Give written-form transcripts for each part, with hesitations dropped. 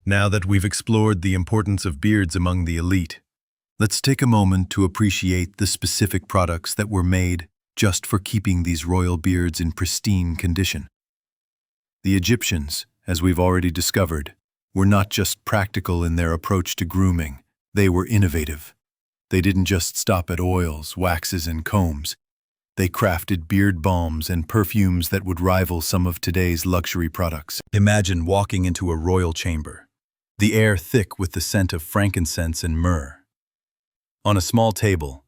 Now that we've explored the importance of beards among the elite, let's take a moment to appreciate the specific products that were made just for keeping these royal beards in pristine condition. The Egyptians, as we've already discovered, were not just practical in their approach to grooming, they were innovative. They didn't just stop at oils, waxes, and combs. They crafted beard balms and perfumes that would rival some of today's luxury products. Imagine walking into a royal chamber, the air thick with the scent of frankincense and myrrh. On a small table,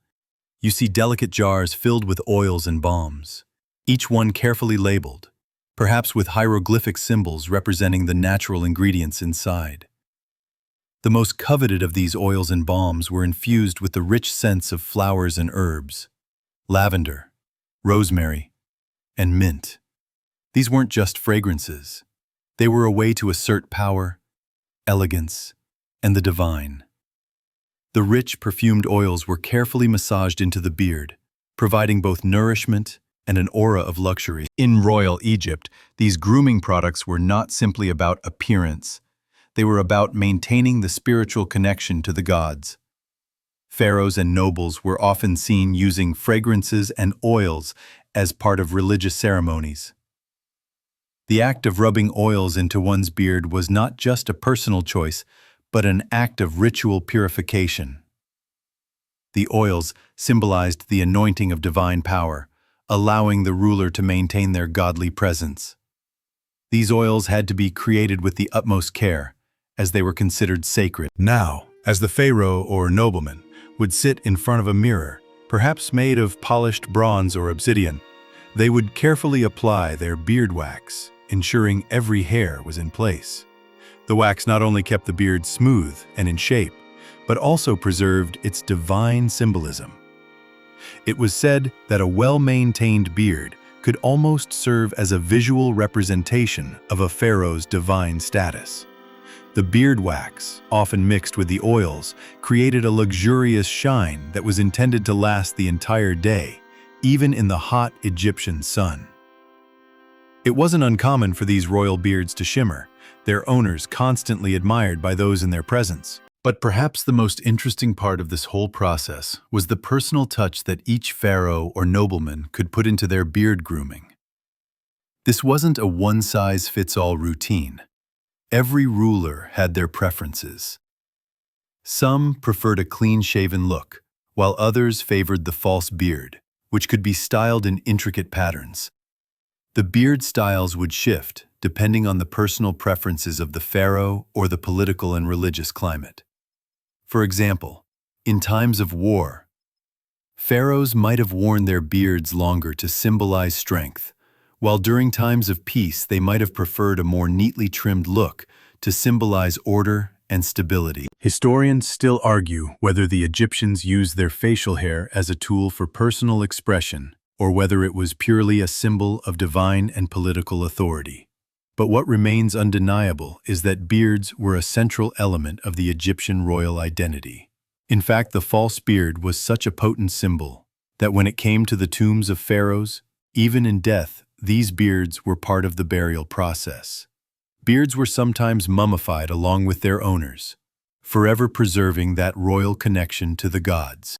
you see delicate jars filled with oils and balms, each one carefully labeled, perhaps with hieroglyphic symbols representing the natural ingredients inside. The most coveted of these oils and balms were infused with the rich scents of flowers and herbs, lavender, rosemary, and mint. These weren't just fragrances. They were a way to assert power, elegance, and the divine. The rich, perfumed oils were carefully massaged into the beard, providing both nourishment and an aura of luxury. In royal Egypt, these grooming products were not simply about appearance. They were about maintaining the spiritual connection to the gods. Pharaohs and nobles were often seen using fragrances and oils as part of religious ceremonies. The act of rubbing oils into one's beard was not just a personal choice, but an act of ritual purification. The oils symbolized the anointing of divine power, allowing the ruler to maintain their godly presence. These oils had to be created with the utmost care, as they were considered sacred. Now, as the pharaoh or nobleman would sit in front of a mirror, perhaps made of polished bronze or obsidian, they would carefully apply their beard wax, ensuring every hair was in place. The wax not only kept the beard smooth and in shape, but also preserved its divine symbolism. It was said that a well-maintained beard could almost serve as a visual representation of a pharaoh's divine status. The beard wax, often mixed with the oils, created a luxurious shine that was intended to last the entire day, even in the hot Egyptian sun. It wasn't uncommon for these royal beards to shimmer, their owners constantly admired by those in their presence. But perhaps the most interesting part of this whole process was the personal touch that each pharaoh or nobleman could put into their beard grooming. This wasn't a one-size-fits-all routine. Every ruler had their preferences. Some preferred a clean-shaven look, while others favored the false beard, which could be styled in intricate patterns. The beard styles would shift depending on the personal preferences of the pharaoh or the political and religious climate. For example, in times of war, pharaohs might have worn their beards longer to symbolize strength, while during times of peace they might have preferred a more neatly trimmed look to symbolize order and stability. Historians still argue whether the Egyptians used their facial hair as a tool for personal expression or whether it was purely a symbol of divine and political authority. But what remains undeniable is that beards were a central element of the Egyptian royal identity. In fact, the false beard was such a potent symbol that when it came to the tombs of pharaohs, even in death, these beards were part of the burial process. Beards were sometimes mummified along with their owners, forever preserving that royal connection to the gods.